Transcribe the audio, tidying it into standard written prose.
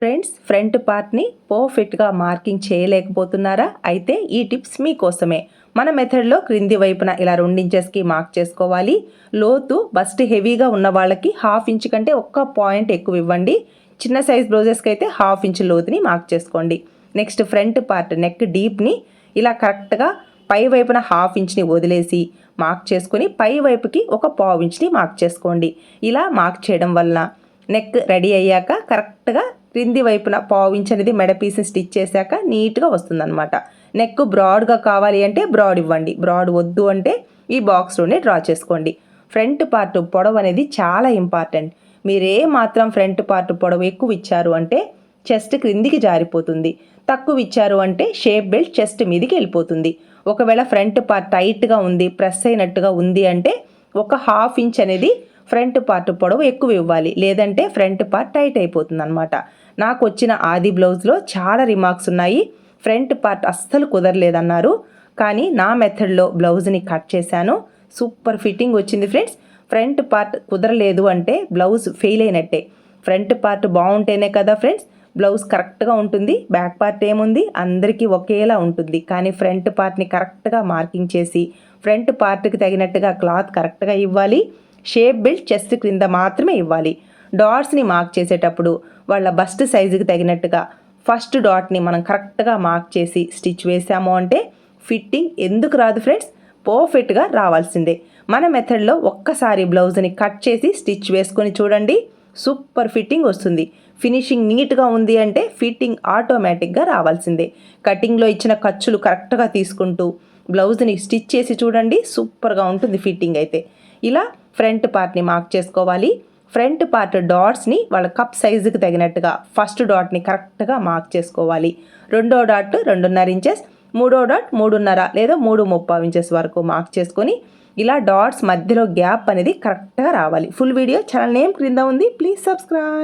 Friends, front పార్ట్ని పర్ఫెక్ట్గా marking చేయలేకపోతున్నారా? అయితే ఈ టిప్స్ మీకోసమే. మన మెథడ్లో క్రింది వైపున ఇలా 2 ఇంచెస్కి మార్క్ చేసుకోవాలి. లోతు బస్ట్ హెవీగా ఉన్న వాళ్ళకి 1/2 ఇంచ్ కంటే ఒక్క పాయింట్ ఎక్కువ ఇవ్వండి. చిన్న సైజ్ బ్లౌజెస్కి అయితే 1/2 ఇంచ్ లోతుని మార్క్ చేసుకోండి. నెక్స్ట్ ఫ్రంట్ పార్ట్ నెక్ డీప్ని ఇలా కరెక్ట్గా పై వైపున 1/2 ఇంచ్ని వదిలేసి మార్క్ చేసుకొని పై వైపుకి ఒక 1/4 ఇంచ్ని మార్క్ చేసుకోండి. ఇలా మార్క్ చేయడం వలన నెక్ రెడీ అయ్యాక కరెక్ట్గా క్రింది వైపున 1/4 ఇంచ్ అనేది మెడ పీస్ని స్టిచ్ చేశాక నీట్గా వస్తుందన్నమాట. నెక్ బ్రాడ్గా కావాలి అంటే బ్రాడ్ ఇవ్వండి, బ్రాడ్ వద్దు అంటే ఈ బాక్స్లోనే డ్రా చేసుకోండి. ఫ్రంట్ పార్ట్ పొడవు అనేది చాలా ఇంపార్టెంట్. మీరే మాత్రం ఫ్రంట్ పార్ట్ పొడవు ఎక్కువ ఇచ్చారు అంటే చెస్ట్ క్రిందికి జారిపోతుంది, తక్కువ ఇచ్చారు అంటే షేప్ బెల్ట్ చెస్ట్ మీదికి వెళ్ళిపోతుంది. ఒకవేళ ఫ్రంట్ పార్ట్ టైట్గా ఉంది, ప్రెస్ అయినట్టుగా ఉంది అంటే ఒక 1/2 ఇంచ్ అనేది ఫ్రంట్ పార్ట్ పొడవు ఎక్కువ ఇవ్వాలి, లేదంటే ఫ్రంట్ పార్ట్ టైట్ అయిపోతుంది అనమాట. నాకు వచ్చిన ఆది బ్లౌజ్లో చాలా రిమార్క్స్ ఉన్నాయి. ఫ్రంట్ పార్ట్ అస్సలు కుదరలేదన్నారు, కానీ నా మెథడ్లో బ్లౌజ్ని కట్ చేశాను. సూపర్ ఫిట్టింగ్ వచ్చింది ఫ్రెండ్స్. ఫ్రంట్ పార్ట్ కుదరలేదు అంటే బ్లౌజ్ ఫెయిల్ అయినట్టే. ఫ్రంట్ పార్ట్ బాగుంటేనే కదా ఫ్రెండ్స్ బ్లౌజ్ కరెక్ట్గా ఉంటుంది. బ్యాక్ పార్ట్ ఏముంది, అందరికీ ఒకేలా ఉంటుంది. కానీ ఫ్రంట్ పార్ట్ని కరెక్ట్గా మార్కింగ్ చేసి ఫ్రంట్ పార్ట్కి తగినట్టుగా క్లాత్ కరెక్ట్గా ఇవ్వాలి. షేప్ బెల్ట్ చెస్ట్ క్రింద మాత్రమే ఇవ్వాలి. డాట్స్ని మార్క్ చేసేటప్పుడు వాళ్ళ బస్ట్ సైజుకి తగినట్టుగా ఫస్ట్ డాట్ని మనం కరెక్ట్గా మార్క్ చేసి స్టిచ్ వేసాము అంటే ఫిట్టింగ్ ఎందుకు రాదు ఫ్రెండ్స్, పర్ఫెక్ట్గా రావాల్సిందే. మన మెథడ్లో ఒక్కసారి బ్లౌజ్ని కట్ చేసి స్టిచ్ వేసుకొని చూడండి, సూపర్ ఫిట్టింగ్ వస్తుంది. ఫినిషింగ్ నీట్గా ఉంది అంటే ఫిట్టింగ్ ఆటోమేటిక్గా రావాల్సిందే. కటింగ్లో ఇచ్చిన ఖర్చులు కరెక్ట్గా తీసుకుంటూ బ్లౌజ్ని స్టిచ్ చేసి చూడండి, సూపర్గా ఉంటుంది ఫిట్టింగ్ అయితే. ఇలా ఫ్రంట్ పార్ట్ని మార్క్ చేసుకోవాలి. ఫ్రంట్ పార్ట్ డాట్స్ని వాళ్ళ కప్ సైజుకి తగినట్టుగా ఫస్ట్ డాట్ని కరెక్ట్గా మార్క్ చేసుకోవాలి. రెండో డాట్ 2.5 ఇంచెస్, మూడో డాట్ 3.5 లేదా 3.35 ఇంచెస్ వరకు మార్క్ చేసుకొని ఇలా డాట్స్ మధ్యలో గ్యాప్ అనేది కరెక్ట్గా రావాలి. ఫుల్ వీడియో ఛానల్ నేమ్ క్రింద ఉంది, ప్లీజ్ సబ్స్క్రైబ్.